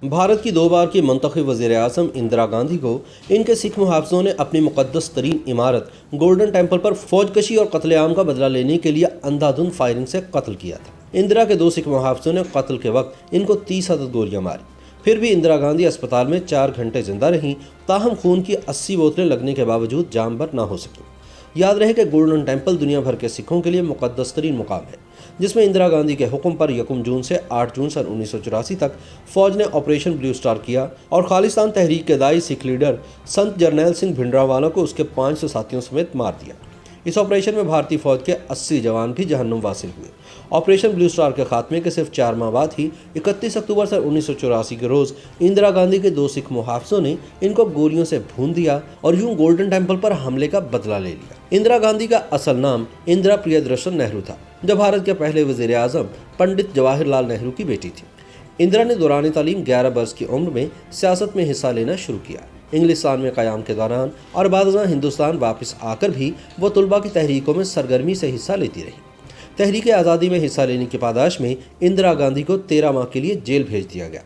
भारत की 2 बार की मुंतखब वज़ीर-ए-आज़म इंदिरा गांधी को इनके सिख मुहाफ़िज़ों ने अपनी मुक़द्दस तरीन इमारत गोल्डन टेम्पल पर फौजकशी और कत्लेआम का बदला लेने के लिए अंधाधुंध फायरिंग से कत्ल किया था। इंदिरा के 2 सिख मुहाफ़िज़ों ने कत्ल के वक्त इनको 30 अदद गोलियां मारी। फिर भी इंदिरा गांधी अस्पताल में 4 घंटे जिंदा रहीं, ताहम खून की 80 बोतलें लगने के बावजूद जान बर न हो सकी। याद रहे कि गोल्डन टेम्पल दुनिया भर के सिखों के लिए मुक़द्दस तरीन मुकाम है, जिसमें इंदिरा गांधी के हुक्म पर 1 जून से 8 जून सन 1984 तक फौज ने ऑपरेशन ब्लू स्टार किया और खालिस्तान तहरीक के दाई सिख लीडर संत जरनैल सिंह भिंडरावाला को उसके 500 साथियों समेत मार दिया। इस ऑपरेशन में भारतीय फौज के 80 जवान भी जहन्नुम वासिल हुए। ऑपरेशन ब्लू स्टार के खात्मे के सिर्फ 4 माह बाद ही 31 अक्टूबर सन 1984 के रोज इंदिरा गांधी के 2 सिख मुहाफ़िज़ों ने इनको गोलियों से भून दिया और यूं गोल्डन टेम्पल पर हमले का बदला ले लिया। इंदिरा गांधी का असल नाम इंदिरा प्रियदर्शन नेहरू था, जो भारत के पहले वज़ीर आज़म पंडित जवाहरलाल नेहरू की बेटी थी। इंदिरा ने दौरान तालीम 11 बरस की उम्र में सियासत में हिस्सा लेना शुरू किया। इंग्लिस्तान में क़याम के दौरान और बादशाह हिंदुस्तान वापस आकर भी वो तुलबा की तहरीकों में सरगर्मी से हिस्सा लेती रही। तहरीक आज़ादी में हिस्सा लेने की पादाश में इंदिरा गांधी को 13 माह के लिए जेल भेज दिया गया।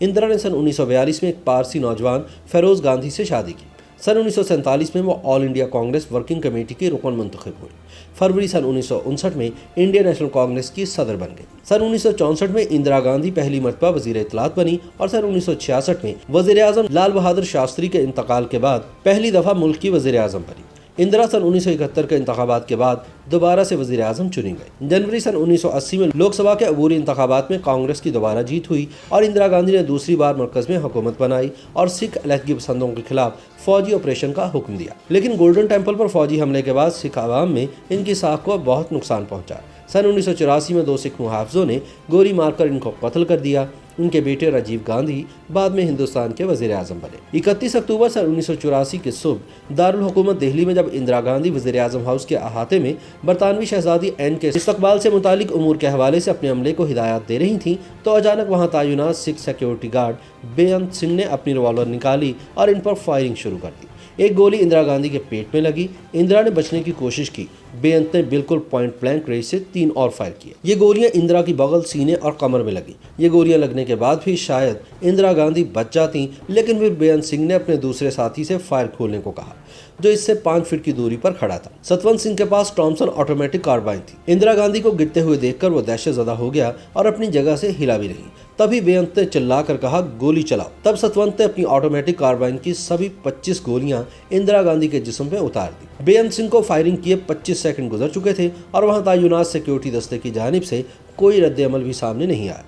इंदिरा ने सन 1942 में एक पारसी नौजवान फेरोज गांधी से शादी की। सन 1947 में वो all India Congress working committee की रुकन मुंतखब हुई। फरवरी सन 1959 में इंडियन नेशनल कांग्रेस की सदर बन गई। सन 1964 में इंदिरा गांधी पहली मरतबा वज़ीर इत्तलात बनी और सन 1966 में वज़ीर आज़म लाल बहादुर शास्त्री के इंतकाल के बाद पहली दफ़ा मुल्क की वज़ीर आज़म बनी। इंदिरा सन 1971 के इंतखाबात के बाद दोबारा से वज़ीर आज़म चुनी गई। जनवरी सन 1980 में लोकसभा के अबूरी इंतखाबात में कांग्रेस की दोबारा जीत हुई और इंदिरा गांधी ने दूसरी बार मरकज़ में हुकूमत बनाई और सिख अलहदगी पसंदों के खिलाफ फौजी ऑपरेशन का हुक्म दिया। लेकिन गोल्डन टेम्पल पर फौजी हमले के बाद सिख आवाम में इनकी साख को बहुत नुकसान पहुंचा। सन 1984 में 2 सिख मुहाफ़िज़ों ने गोली मारकर इनको कत्ल कर दिया। उनके बेटे राजीव गांधी बाद में हिंदुस्तान के वज़ीर आज़म बने। 31 अक्टूबर सन 1984 की सुबह दारुल हुकूमत दिल्ली में जब इंदिरा गांधी वज़ीर आज़म हाउस के अहाते में बरतानवी शहजादी एन के इस्तकबाल से मुतालिक उमूर के हवाले से अपने अमले को हिदायत दे रही थीं, तो अचानक वहां तैनात सिख सिक्योरिटी गार्ड बेअंत सिंह ने अपनी रिवॉल्वर निकाली और इन पर फायरिंग शुरू कर दी। एक गोली इंदिरा गांधी के पेट में लगी। इंदिरा ने बचने की कोशिश की। बेअंत ने बिल्कुल पॉइंट ब्लैंक रेंज से 3 और फायर किए। ये गोलियां इंदिरा की बगल, सीने और कमर में लगी। ये गोलियां लगने के बाद भी शायद इंदिरा गांधी बच जाती, लेकिन फिर बेअंत सिंह ने अपने दूसरे साथी से फायर खोलने को कहा, जो इससे 5 फीट की दूरी पर खड़ा था। सतवंत सिंह के पास टॉमसन ऑटोमेटिक कार्बाइन थी। इंदिरा गांधी को गिरते हुए देखकर वो दहशतज़दा हो गया और अपनी जगह से हिला भी नहीं। तभी बेअंत ने चिल्लाकर कहा, गोली चलाओ। तब सतवंत ने अपनी ऑटोमेटिक कार्बाइन की सभी 25 गोलियां इंदिरा गांधी के जिस्म पे उतार दी। बेअंत सिंह को फायरिंग किए 25 सेकंड गुजर चुके थे और वहां तैनात सिक्योरिटी दस्ते की जानिब से कोई रद्द अमल भी सामने नहीं आया।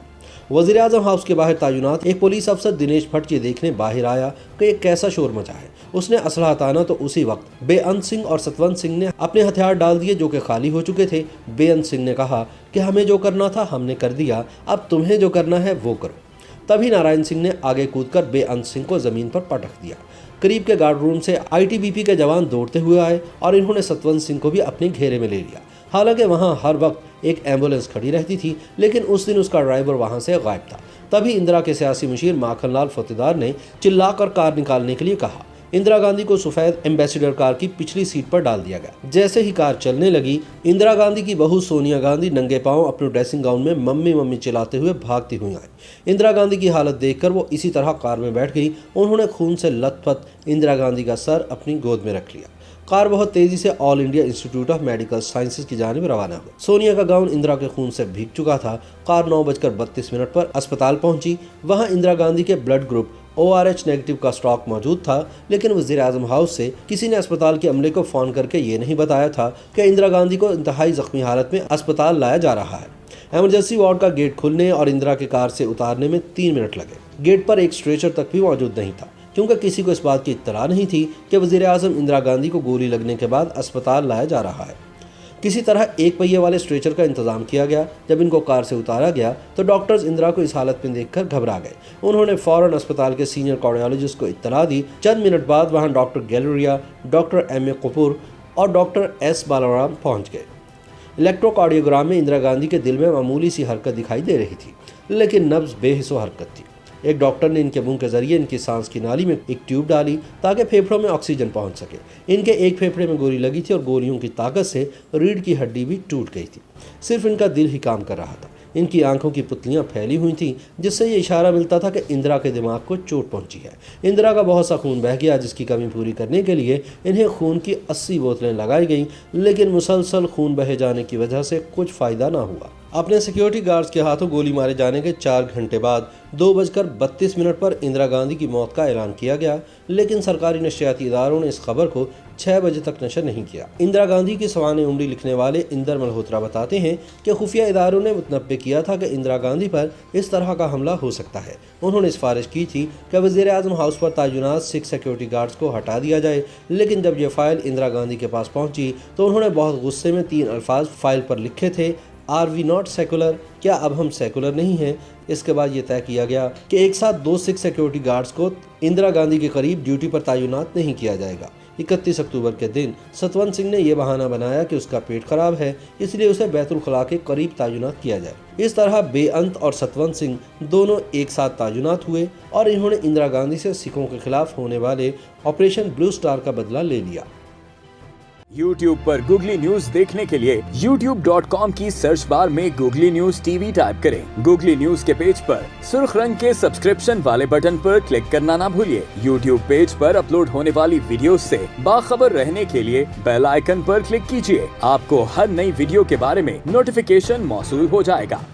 वज़ीर आज़म हाउस के बाहर तैनात एक पुलिस अफसर दिनेश भट्ट ये देखने बाहर आया कि एक कैसा शोर मचा है। उसने असला हटाना तो उसी वक्त बेअंत सिंह और सतवंत सिंह ने अपने हथियार डाल दिए, जो कि खाली हो चुके थे। बेअंत सिंह ने कहा कि हमें जो करना था हमने कर दिया, अब तुम्हें जो करना है वो करो। तभी नारायण सिंह ने आगे कूदकर बेअंत सिंह को जमीन पर पटक दिया। करीब के गार्ड रूम से ITBP के जवान दौड़ते हुए आए और इन्होंने सतवंत सिंह को भी अपने घेरे में ले लिया। हालांकि वहां हर वक्त एक एम्बुलेंस खड़ी रहती थी, लेकिन उस दिन उसका ड्राइवर वहां से गायब था। तभी इंदिरा के सियासी मुशीर माखनलाल फतेदार ने चिल्लाकर कार निकालने के लिए कहा। इंदिरा गांधी को सफेद एम्बेसडर कार की पिछली सीट पर डाल दिया गया। जैसे ही कार चलने लगी, इंदिरा गांधी की बहू सोनिया गांधी नंगे पांव अपने ड्रेसिंग गाउन में मम्मी मम्मी चिल्लाते हुए भागती हुई आई। इंदिरा गांधी की हालत देखकर वो इसी तरह कार में बैठ गई। उन्होंने खून से लथपथ इंदिरा गांधी का सर अपनी गोद में रख लिया। कार बहुत तेजी से all India institute of medical sciences की जानिब रवाना हुई। सोनिया का गाउन इंदिरा के खून से भीग चुका था। कार 9:32 पर अस्पताल पहुंची। वहां इंदिरा गांधी के ब्लड ग्रुप ORH नेगेटिव का स्टॉक मौजूद था, लेकिन वज़ीर आज़म हाउस से किसी ने अस्पताल के अमले को फ़ोन करके ये नहीं बताया था कि इंदिरा गांधी को इंतहाई ज़ख्मी हालत में अस्पताल लाया जा रहा है। एमरजेंसी वार्ड का गेट खुलने और इंदिरा के कार से उतारने में 3 मिनट लगे। गेट पर एक स्ट्रेचर तक भी मौजूद नहीं था, क्योंकि किसी को इस बात की इत्तला नहीं थी कि वज़ीर आज़म इंदिरा गांधी को गोली लगने के बाद अस्पताल लाया जा रहा है। किसी तरह एक पहिए वाले स्ट्रेचर का इंतजाम किया गया। जब इनको कार से उतारा गया तो डॉक्टर्स इंदिरा को इस हालत में देखकर घबरा गए। उन्होंने फौरन अस्पताल के सीनियर कार्डियोलॉजिस्ट को इत्तला दी। चंद मिनट बाद वहां डॉक्टर गैलोरिया, डॉक्टर MA कपूर और डॉक्टर S बालाराम पहुंच गए। इलेक्ट्रोकार्डियोग्राम में इंदिरा गांधी के दिल में मामूली सी हरकत दिखाई दे रही थी, लेकिन नब्ज बेहिस्सो हरकत थी। एक डॉक्टर ने इनके मुंह के जरिए इनकी सांस की नाली में एक ट्यूब डाली ताकि फेफड़ों में ऑक्सीजन पहुंच सके। इनके एक फेफड़े में गोली लगी थी और गोलियों की ताकत से रीढ़ की हड्डी भी टूट गई थी। सिर्फ इनका दिल ही काम कर रहा था। इनकी आंखों की पुतलियां फैली हुई थीं, जिससे ये इशारा मिलता था कि इंदिरा के दिमाग को चोट पहुंची है। इंदिरा का बहुत सा खून बह गया, जिसकी कमी पूरी करने के लिए इन्हें खून की 80 बोतलें लगाई गईं, लेकिन मुसलसल खून बहे जाने की वजह से कुछ फायदा ना हुआ। अपने सिक्योरिटी गार्ड्स के हाथों गोली मारे जाने के 4 घंटे बाद 2:32 पर इंदिरा गांधी की मौत का ऐलान किया गया, लेकिन सरकारी नशियाती इदारों ने इस खबर को 6 बजे तक नशर नहीं किया। इंदिरा गांधी की सवाने उम्री लिखने वाले इंदर मल्होत्रा बताते हैं कि खुफिया इदारों ने मुतनब्बे किया था कि इंदिरा गांधी पर इस तरह का हमला हो सकता है। उन्होंने सिफारिश की थी कि वज़ीर-ए-आज़म हाउस पर तैनात 6 सिक्योरिटी गार्ड्स को हटा दिया जाए, लेकिन जब ये फाइल इंदिरा गांधी के पास पहुंची तो उन्होंने बहुत गुस्से में 3 अल्फाज फाइल पर लिखे थे, आर वी नॉट सेकुलर, क्या अब हम सेकुलर नहीं हैं। इसके बाद ये तय किया गया कि एक साथ 2 सिक्योरिटी गार्ड्स को इंदिरा गांधी के करीब ड्यूटी पर तैनात नहीं किया जाएगा। 31 अक्टूबर के दिन सतवंत सिंह ने यह बहाना बनाया कि उसका पेट खराब है, इसलिए उसे बैतुल खला के करीब तैनात किया जाए। इस तरह बेअंत और सतवंत सिंह दोनों एक साथ तैनात हुए और इन्होंने इंदिरा गांधी से सिखों के खिलाफ होने वाले ऑपरेशन ब्लू स्टार का बदला ले लिया। YouTube पर गूगली न्यूज देखने के लिए youtube.com की सर्च बार में गूगली न्यूज टीवी टाइप करें। गूगली न्यूज के पेज पर सुर्ख रंग के सब्सक्रिप्शन वाले बटन पर क्लिक करना ना भूलिए। YouTube पेज पर अपलोड होने वाली वीडियोस से बाखबर रहने के लिए बेल आइकन पर क्लिक कीजिए। आपको हर नई वीडियो के बारे में नोटिफिकेशन मौसूल हो जाएगा।